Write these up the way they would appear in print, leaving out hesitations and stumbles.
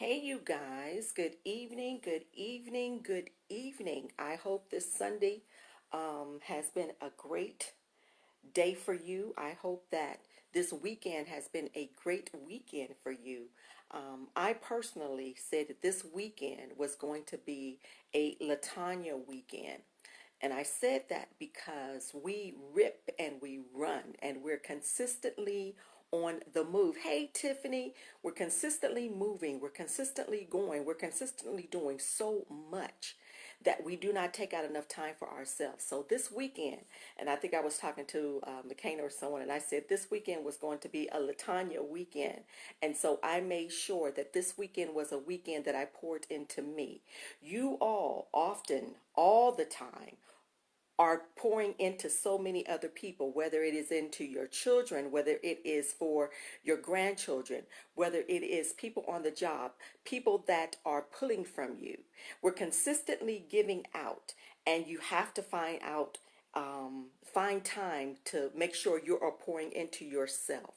Hey, you guys. Good evening, good evening, good evening. I hope this Sunday has been a great day for you. I hope that this weekend has been a great weekend for you. I personally said that this weekend was going to be a Latanya weekend. And I said that because we rip and we run and we're consistently on the move. Hey, Tiffany, we're consistently moving, we're consistently going, we're consistently doing so much that we do not take out enough time for ourselves. So this weekend, and I think I was talking to McCain or someone, and I said this weekend was going to be a Latanya weekend. And so I made sure that this weekend was a weekend that I poured into me. You all often, all the time, are pouring into so many other people, whether it is into your children, whether it is for your grandchildren, whether it is people on the job, people that are pulling from you. We're consistently giving out, and you have to find time to make sure you are pouring into yourself.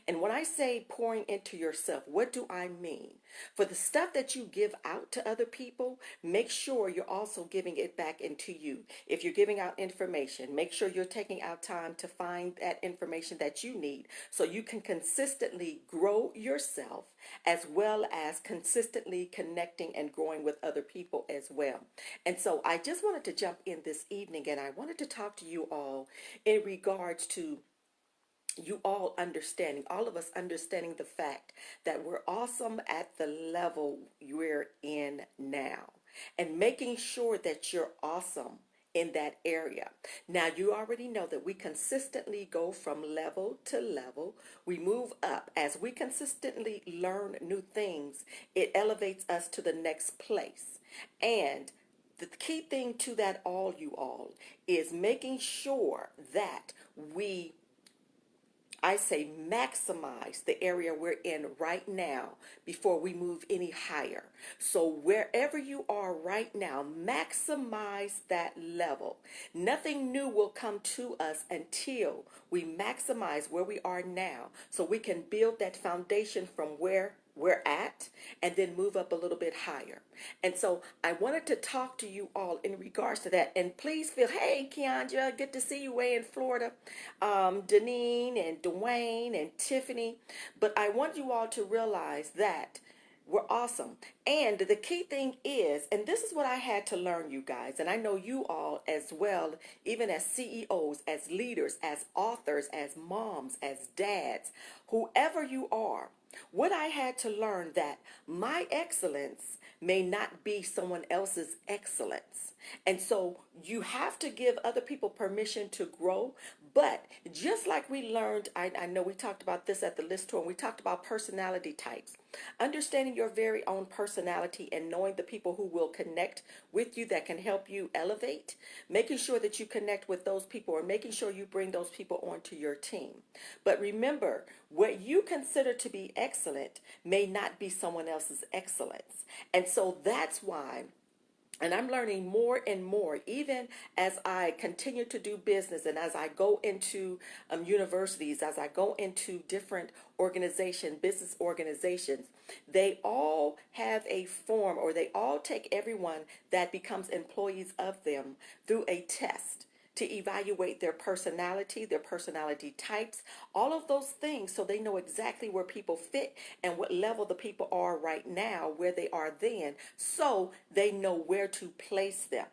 And when I say pouring into yourself, what do I mean? For the stuff that you give out to other people, make sure you're also giving it back into you. If you're giving out information, make sure you're taking out time to find that information that you need so you can consistently grow yourself as well as consistently connecting and growing with other people as well. And so I just wanted to jump in this evening and I wanted to talk to you all in regards to you all understanding, all of us understanding the fact that we're awesome at the level we're in now and making sure that you're awesome in that area. Now, you already know that we consistently go from level to level. We move up. As we consistently learn new things, it elevates us to the next place. And the key thing to that all, you all, is making sure that we I say maximize the area we're in right now before we move any higher. So wherever you are right now, maximize that level. Nothing new will come to us until we maximize where we are now so we can build that foundation from where we're at and then move up a little bit higher. And so I wanted to talk to you all in regards to that. And please feel, hey, Keandra, good to see you way in Florida. Deneen and Dwayne and Tiffany. But I want you all to realize that we're awesome. And the key thing is, and this is what I had to learn, you guys, and I know you all as well, even as CEOs, as leaders, as authors, as moms, as dads, whoever you are, what I had to learn that my excellence may not be someone else's excellence. And so you have to give other people permission to grow. But just like we learned, I know we talked about this at the list tour, and we talked about personality types. Understanding your very own personality and knowing the people who will connect with you that can help you elevate, making sure that you connect with those people or making sure you bring those people onto your team. But remember, what you consider to be excellent may not be someone else's excellence. And so that's why, and I'm learning more and more, even as I continue to do business and as I go into universities, as I go into different business organizations, they all have a form or they all take everyone that becomes employees of them through a test to evaluate their personality types, all of those things so they know exactly where people fit and what level the people are right now, where they are then, so they know where to place them.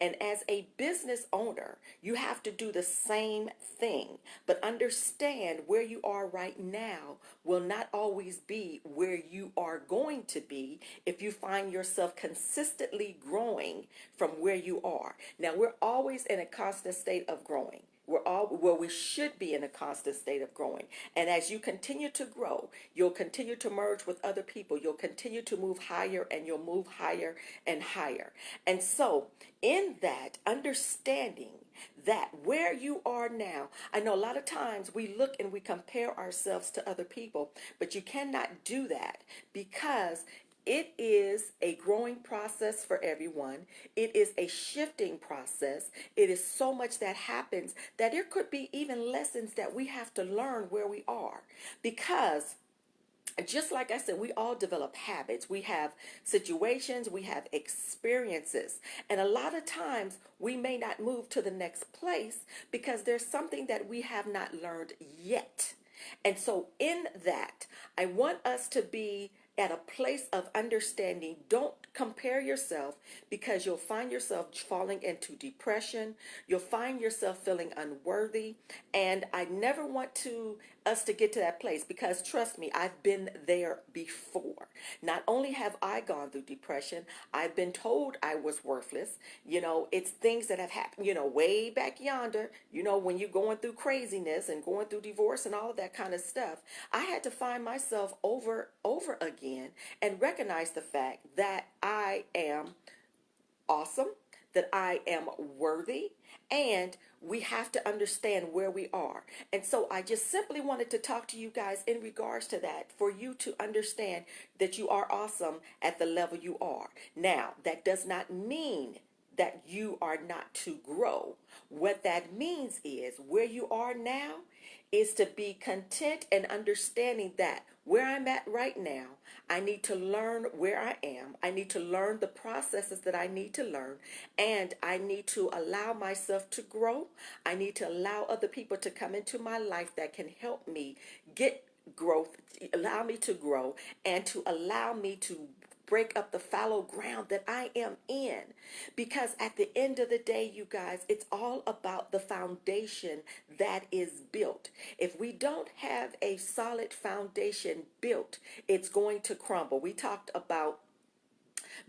And as a business owner, you have to do the same thing, but understand where you are right now will not always be where you are going to be if you find yourself consistently growing from where you are. Now, we're always in a constant state of growing. We should be in a constant state of growing. And as you continue to grow, you'll continue to merge with other people. You'll continue to move higher and you'll move higher and higher. And so in that understanding that where you are now, I know a lot of times we look and we compare ourselves to other people, but you cannot do that because it is a growing process for everyone. It is a shifting process. It is so much that happens that there could be even lessons that we have to learn where we are because just like I said, we all develop habits. We have situations, we have experiences. And a lot of times we may not move to the next place because there's something that we have not learned yet. And so, in that, I want us to be at a place of understanding. Don't compare yourself because you'll find yourself falling into depression. You'll find yourself feeling unworthy. And I never want us to get to that place because trust me, I've been there before. Not only have I gone through depression, I've been told I was worthless. It's things that have happened, way back yonder, when you're going through craziness and going through divorce and all of that kind of stuff. I had to find myself over again and recognize the fact that I am awesome, that I am worthy, and we have to understand where we are. And so I just simply wanted to talk to you guys in regards to that, for you to understand that you are awesome at the level you are. Now, that does not mean that you are not to grow. What that means is where you are now is to be content and understanding that where I'm at right now, I need to learn where I am. I need to learn the processes that I need to learn, and I need to allow myself to grow. I need to allow other people to come into my life that can help me get growth, allow me to grow, and to allow me to break up the fallow ground that I am in. Because at the end of the day, you guys, it's all about the foundation that is built. If we don't have a solid foundation built, it's going to crumble. We talked about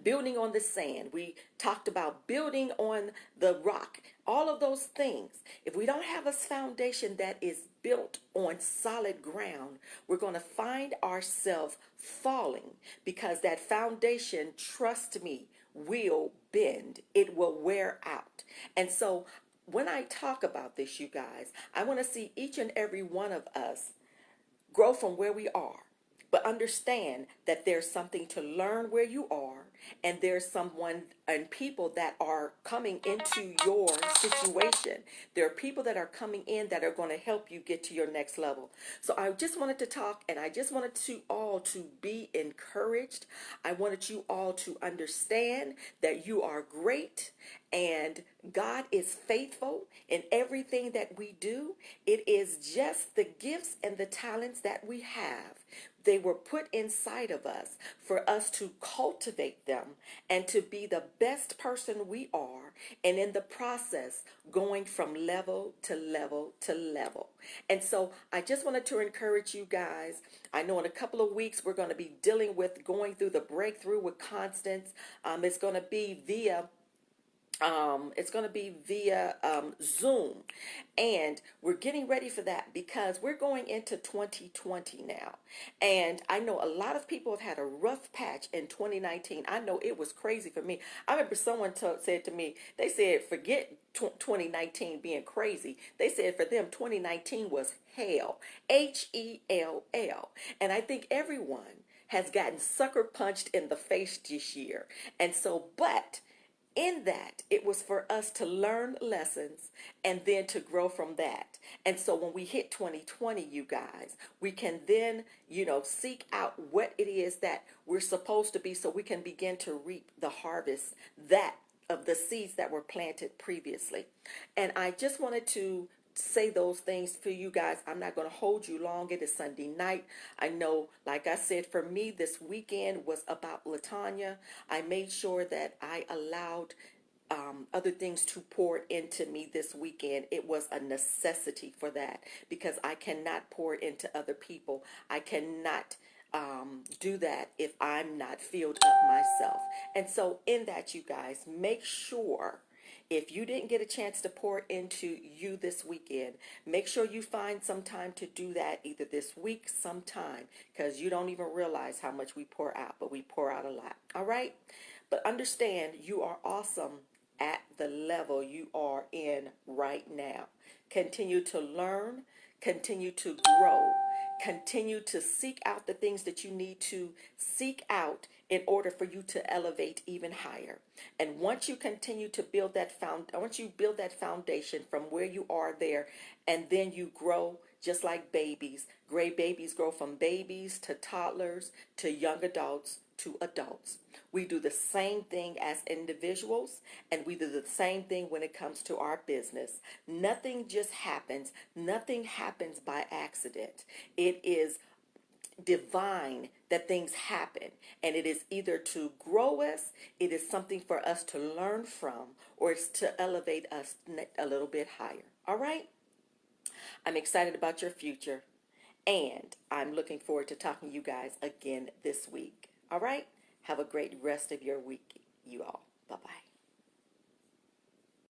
building on the sand. We talked about building on the rock. All of those things. If we don't have a foundation that is built on solid ground, we're going to find ourselves falling because that foundation, trust me, will bend. It will wear out. And so when I talk about this, you guys, I want to see each and every one of us grow from where we are. But understand that there's something to learn where you are, and there's someone and people that are coming into your situation. There are people that are coming in that are going to help you get to your next level. So I just wanted to talk, and I just wanted to all to be encouraged. I wanted you all to understand that you are great, and God is faithful in everything that we do. It is just the gifts and the talents that we have. They were put inside of us for us to cultivate them and to be the best person we are, and in the process going from level to level to level. And so I just wanted to encourage you guys. I know in a couple of weeks we're going to be dealing with going through the breakthrough with Constance. It's going to be via Zoom, and we're getting ready for that because we're going into 2020 now. And I know a lot of people have had a rough patch in 2019. I know it was crazy for me. I remember someone said to me, they said, forget 2019 being crazy. They said for them, 2019 was hell, HELL. And I think everyone has gotten sucker punched in the face this year. And so, but in that, it was for us to learn lessons and then to grow from that. And so when we hit 2020, you guys, we can then, seek out what it is that we're supposed to be so we can begin to reap the harvest that of the seeds that were planted previously. And I just wanted to say those things for you guys. I'm not going to hold you long. It is Sunday night. I know, like I said, for me, this weekend was about Latanya. I made sure that I allowed other things to pour into me this weekend. It was a necessity for that because I cannot pour into other people. I cannot do that if I'm not filled up myself. And so in that, you guys, make sure if you didn't get a chance to pour into you this weekend, make sure you find some time to do that either this week sometime, because you don't even realize how much we pour out, but we pour out a lot. All right? But understand you are awesome at the level you are in right now. Continue to learn, continue to grow, continue to seek out the things that you need to seek out in order for you to elevate even higher. And once you continue to build that foundation from where you are there, and then you grow, just like babies. Great babies grow from babies to toddlers to young adults to adults. We do the same thing as individuals, and we do the same thing when it comes to our business. Nothing just happens. Nothing happens by accident. It is divine that things happen, and it is either to grow us, it is something for us to learn from, or it's to elevate us a little bit higher. All right, I'm excited about your future, and I'm looking forward to talking to you guys again this week. All right, have a great rest of your week, you all. Bye bye.